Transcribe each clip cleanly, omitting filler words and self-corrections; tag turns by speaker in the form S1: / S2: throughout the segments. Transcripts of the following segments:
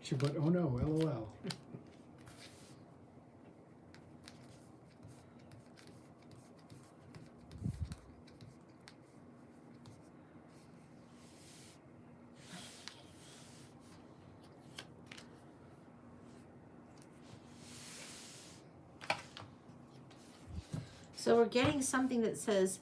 S1: She put, oh no, LOL.
S2: So we're getting something that says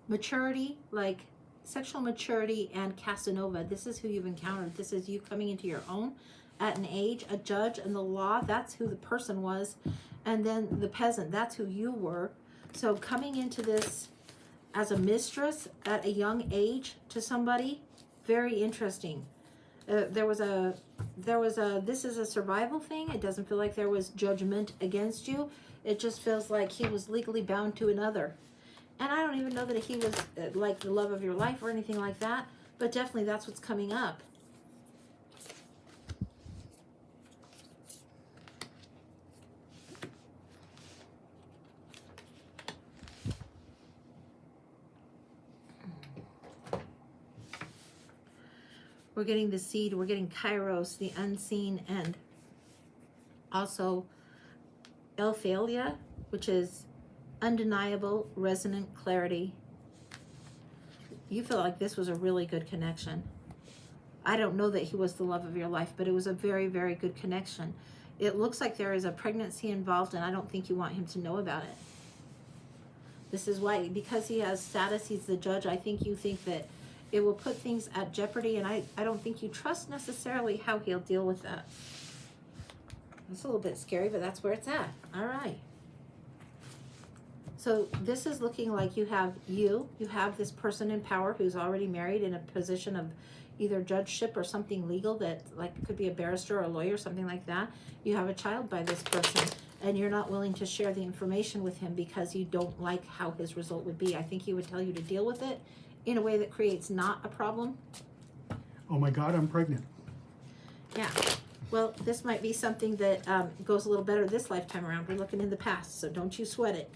S2: maturity, like sexual maturity and Casanova. This is who you've encountered. This is you coming into your own at an age, a judge and the law. That's who the person was. And then the peasant, that's who you were. So coming into this as a mistress at a young age to somebody, very interesting. This is a survival thing. It doesn't feel like there was judgment against you. It just feels like he was legally bound to another. And I don't even know that he was like the love of your life or anything like that, but definitely that's what's coming up. We're getting the seed, we're getting Kairos, the unseen, and also Elphalia, which is undeniable, resonant clarity. You feel like this was a really good connection. I don't know that he was the love of your life, but it was a very, very good connection. It looks like there is a pregnancy involved, and I don't think you want him to know about it. This is why, because he has status, he's the judge, I think you think that it will put things at jeopardy, and I don't think you trust necessarily how he'll deal with that. It's a little bit scary, but that's where it's at. All right. So this is looking like you have this person in power who's already married in a position of either judgeship or something legal that like could be a barrister or a lawyer, something like that. You have a child by this person and you're not willing to share the information with him because you don't like how his result would be. I think he would tell you to deal with it in a way that creates not a problem.
S1: Oh my God, I'm pregnant.
S2: Yeah. Well, this might be something that goes a little better this lifetime around. We're looking in the past, so don't you sweat it.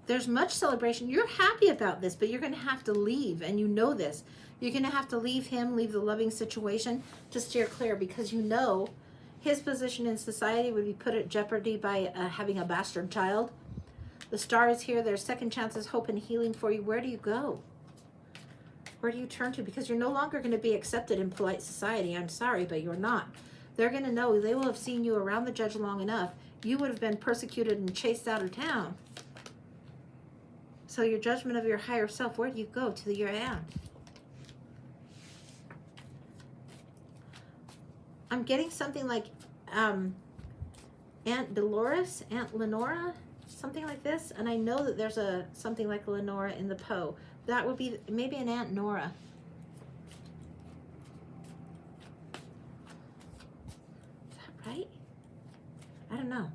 S2: There's much celebration. You're happy about this, but you're going to have to leave, and you know this. You're going to have to leave him, leave the loving situation to steer clear because you know his position in society would be put at jeopardy by having a bastard child. The star is here. There's second chances, hope, and healing for you. Where do you go? Where do you turn to? Because you're no longer going to be accepted in polite society. I'm sorry, but you're not. They're going to know. They will have seen you around the judge long enough. You would have been persecuted and chased out of town. So your judgment of your higher self, where do you go to your end? I'm getting something like Aunt Dolores, Aunt Lenora, something like this. And I know that there's something like Lenora in the Poe. That would be maybe an Aunt Nora. Is that right? I don't know.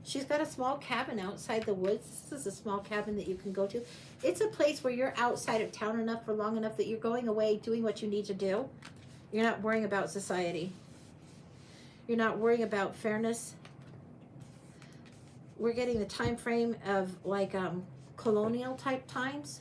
S2: She's got a small cabin outside the woods. This is a small cabin that you can go to. It's a place where you're outside of town enough for long enough that you're going away doing what you need to do. You're not worrying about society. You're not worrying about fairness. We're getting the time frame of like colonial type times.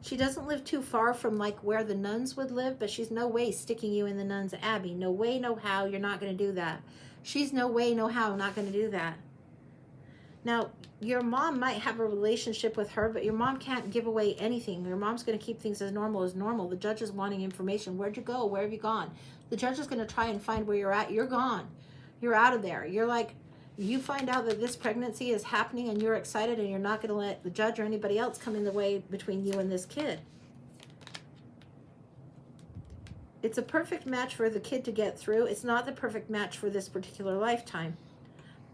S2: She doesn't live too far from like where the nuns would live, but she's no way sticking you in the nuns' abbey. No way, no how, you're not going to do that. She's no way, no how, not going to do that. Now, your mom might have a relationship with her, but your mom can't give away anything. Your mom's going to keep things as normal as normal. The judge is wanting information. Where'd you go? Where have you gone? The judge is going to try and find where you're at. You're gone. You're out of there. You're like, you find out that this pregnancy is happening and you're excited and you're not going to let the judge or anybody else come in the way between you and this kid. It's a perfect match for the kid to get through. It's not the perfect match for this particular lifetime.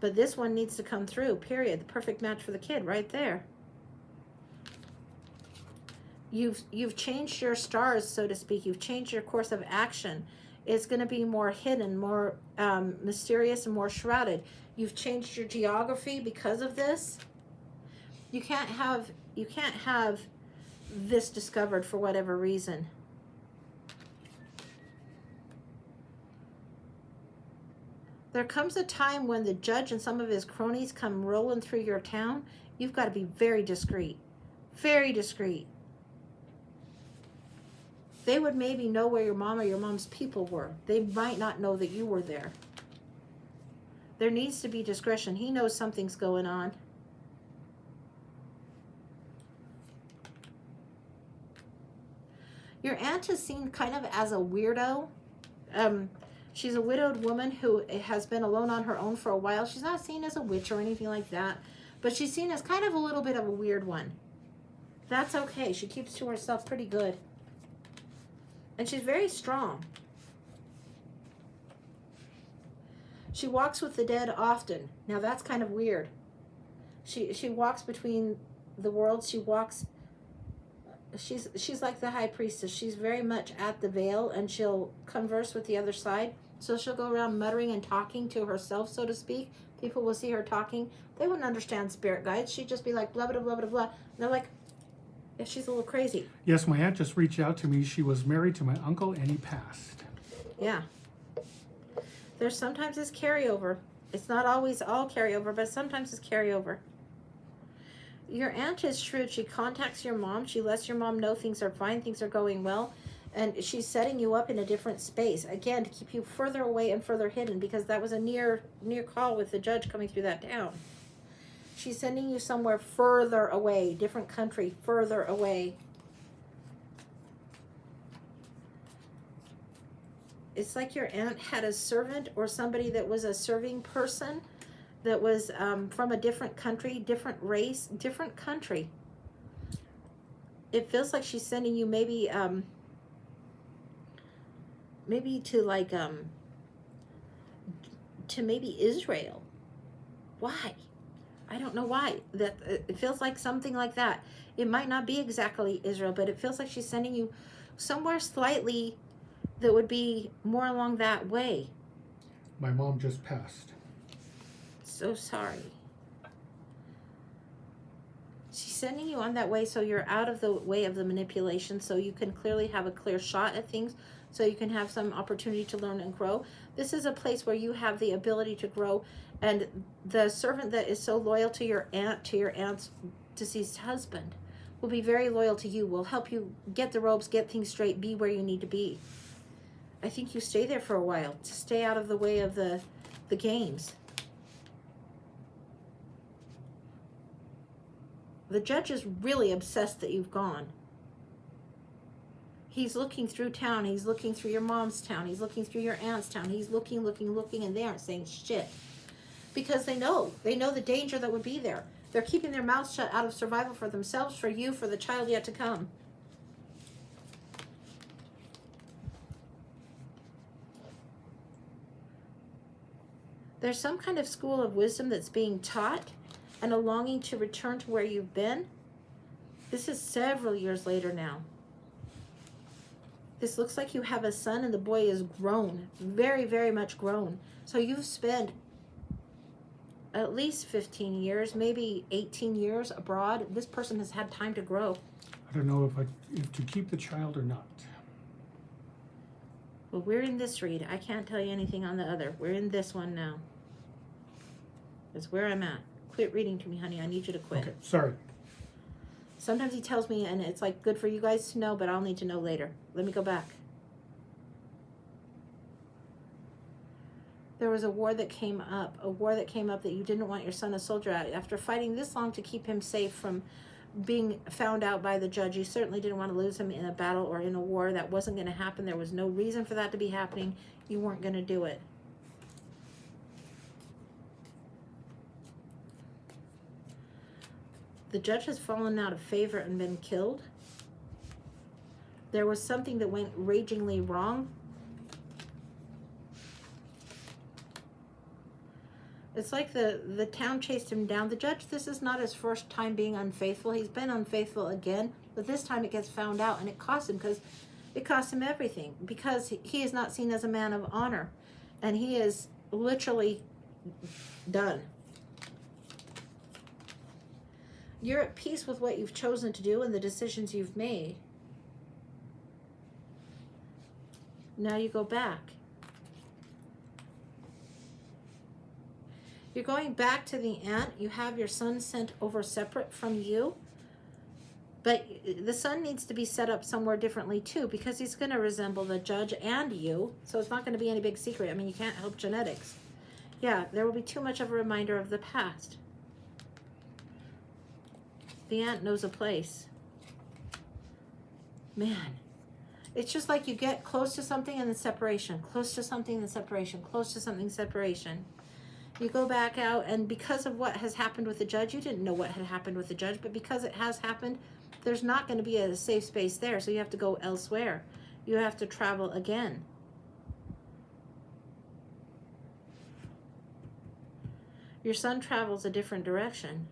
S2: But this one needs to come through, period. The perfect match for the kid right there. You've changed your stars, so to speak. You've changed your course of action. It's going to be more hidden, more mysterious, and more shrouded. You've changed your geography because of this. You can't have this discovered for whatever reason. There comes a time when the judge and some of his cronies come rolling through your town. You've got to be very discreet. Very discreet. They would maybe know where your mom or your mom's people were. They might not know that you were there. There needs to be discretion. He knows something's going on. Your aunt is seen kind of as a weirdo. She's a widowed woman who has been alone on her own for a while. She's not seen as a witch or anything like that, but she's seen as kind of a little bit of a weird one. That's okay. She keeps to herself pretty good. And she's very strong. She walks with the dead often. Now that's kind of weird. She walks between the worlds. She's like the high priestess. She's very much at the veil, and she'll converse with the other side. So she'll go around muttering and talking to herself, so to speak. People will see her talking. They wouldn't understand spirit guides. She'd just be like, blah, blah, blah, blah, blah. And they're like, yeah, she's a little crazy.
S1: Yes, my aunt just reached out to me. She was married to my uncle and he passed.
S2: Yeah. There's sometimes this carryover. It's not always all carryover, but sometimes it's carryover. Your aunt is shrewd. She contacts your mom. She lets your mom know things are fine, things are going well. And she's setting you up in a different space, again, to keep you further away and further hidden, because that was a near call with the judge coming through that town. She's sending you somewhere further away, different country, further away. It's like your aunt had a servant or somebody that was a serving person that was from a different country, different race, different country. It feels like she's sending you maybe to like to maybe Israel. Why? I don't know why. That it feels like something like that. It might not be exactly Israel, but it feels like she's sending you somewhere slightly that would be more along that way.
S1: My mom just passed.
S2: So sorry. She's sending you on that way so you're out of the way of the manipulation, so you can clearly have a clear shot at things, so you can have some opportunity to learn and grow. This is a place where you have the ability to grow, and the servant that is so loyal to your aunt's deceased husband, will be very loyal to you, will help you get the ropes, get things straight, be where you need to be. I think you stay there for a while to stay out of the way of the games. The judge is really obsessed that you've gone. He's looking through town. He's looking through your mom's town. He's looking through your aunt's town. He's looking, and they aren't saying shit. Because they know the danger that would be there. They're keeping their mouths shut out of survival for themselves, for you, for the child yet to come. There's some kind of school of wisdom that's being taught, and a longing to return to where you've been. This is several years later now. This looks like you have a son and the boy is grown, very, very much grown. So you've spent at least 15 years, maybe 18 years abroad. This person has had time to grow.
S1: I don't know if to keep the child or not.
S2: Well, we're in this read. I can't tell you anything on the other. We're in this one now. That's where I'm at. Quit reading to me, honey. I need you to quit.
S1: Okay, sorry.
S2: Sometimes he tells me, and it's like good for you guys to know, but I'll need to know later. Let me go back. There was a war that came up that you didn't want your son a soldier at. After fighting this long to keep him safe from being found out by the judge, you certainly didn't want to lose him in a battle or in a war. That wasn't going to happen. There was no reason for that to be happening. You weren't going to do it. The judge has fallen out of favor and been killed. There was something that went ragingly wrong. It's like the town chased him down. The judge, this is not his first time being unfaithful. He's been unfaithful again, but this time it gets found out, and it cost him, because it cost him everything, because he is not seen as a man of honor, and he is literally done. You're at peace with what you've chosen to do and the decisions you've made. Now you go back. You're going back to the aunt. You have your son sent over separate from you. But the son needs to be set up somewhere differently too, because he's going to resemble the judge and you. So it's not going to be any big secret. I mean, you can't help genetics. Yeah, there will be too much of a reminder of the past. The aunt knows a place. Man, it's just like you get close to something and then separation, close to something and separation, close to something, separation. You go back out, and because of what has happened with the judge, you didn't know what had happened with the judge, but because it has happened, there's not going to be a safe space there, so you have to go elsewhere. You have to travel again. Your son travels a different direction.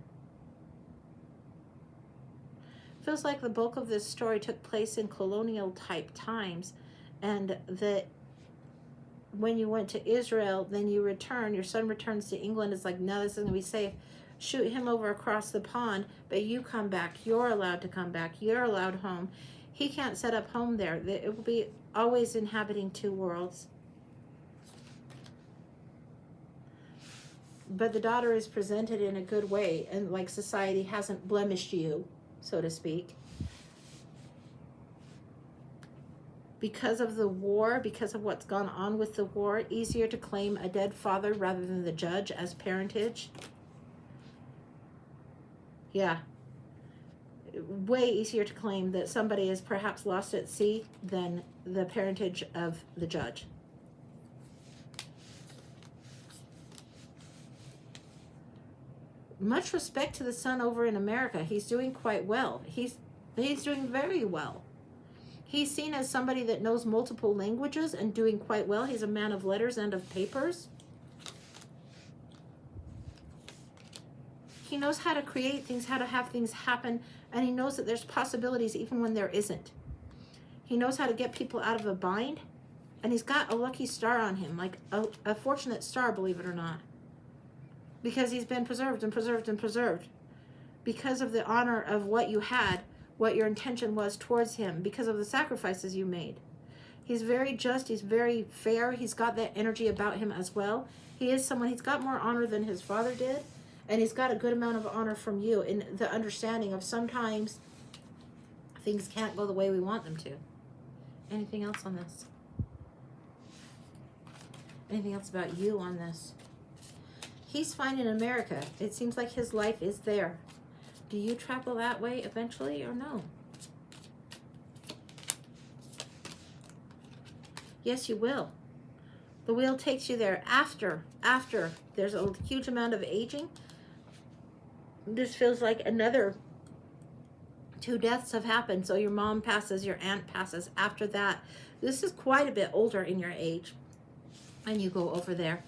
S2: Feels like the bulk of this story took place in colonial type times, and that when you went to Israel, then you return, your son returns to England. It's like, no, this isn't going to be safe. Shoot him over across the pond, but you come back. You're allowed to come back. You're allowed home. He can't set up home there. It will be always inhabiting two worlds. But the daughter is presented in a good way, and like society hasn't blemished you, so to speak. Because of the war, because of what's gone on with the war, easier to claim a dead father rather than the judge as parentage. Yeah. Way easier to claim that somebody is perhaps lost at sea than the parentage of the judge. Much respect to the son over in America. He's doing quite well. He's doing very well. He's seen as somebody that knows multiple languages and doing quite well. He's a man of letters and of papers. He knows how to create things, how to have things happen, and he knows that there's possibilities even when there isn't. He knows how to get people out of a bind, and he's got a lucky star on him, like a fortunate star, believe it or not. Because he's been preserved and preserved and preserved. Because of the honor of what you had, what your intention was towards him, because of the sacrifices you made. He's very just, he's very fair, he's got that energy about him as well. He is someone, he's got more honor than his father did, and he's got a good amount of honor from you in the understanding of sometimes things can't go the way we want them to. Anything else on this? Anything else about you on this? He's fine in America. It seems like his life is there. Do you travel that way eventually or no? Yes, you will. The wheel takes you there after there's a huge amount of aging. This feels like another 2 deaths have happened. So your mom passes, your aunt passes. After that, this is quite a bit older in your age. And you go over there.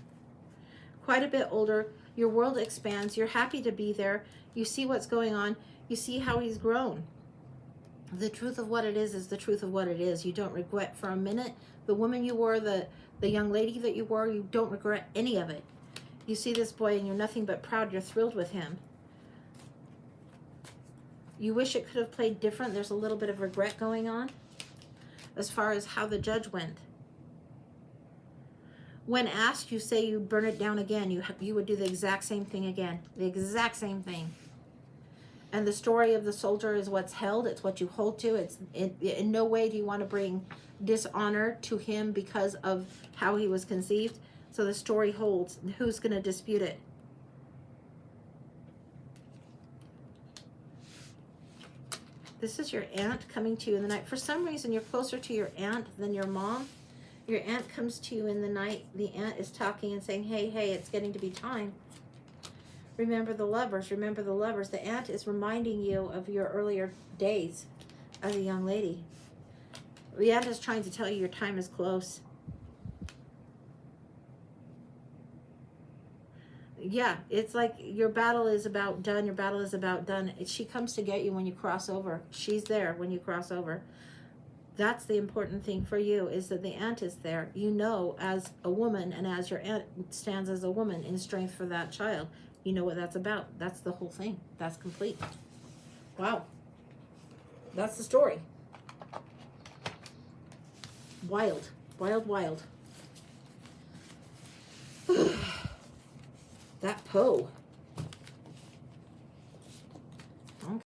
S2: Quite a bit older. Your world expands. You're happy to be there. You see what's going on. You see how he's grown. The truth of what it is the truth of what it is. You don't regret for a minute the woman you were, the young lady that you were. You don't regret any of it. You see this boy and you're nothing but proud. You're thrilled with him. You wish it could have played different. There's a little bit of regret going on as far as how the judge went. When asked, you say you burn it down again. You would do the exact same thing again. The exact same thing. And the story of the soldier is what's held. It's what you hold to. In no way do you want to bring dishonor to him because of how he was conceived. So the story holds. Who's going to dispute it? This is your aunt coming to you in the night. For some reason, you're closer to your aunt than your mom. Your aunt comes to you in the night. The aunt is talking and saying, hey, it's getting to be time. Remember the lovers. Remember the lovers. The aunt is reminding you of your earlier days as a young lady. The aunt is trying to tell you your time is close. Yeah, it's like your battle is about done. Your battle is about done. She comes to get you when you cross over. She's there when you cross over. That's the important thing for you, is that the aunt is there. You know, as a woman, and as your aunt stands as a woman in strength for that child, you know what that's about. That's the whole thing. That's complete. Wow. That's the story. Wild. Wild, wild. That Poe.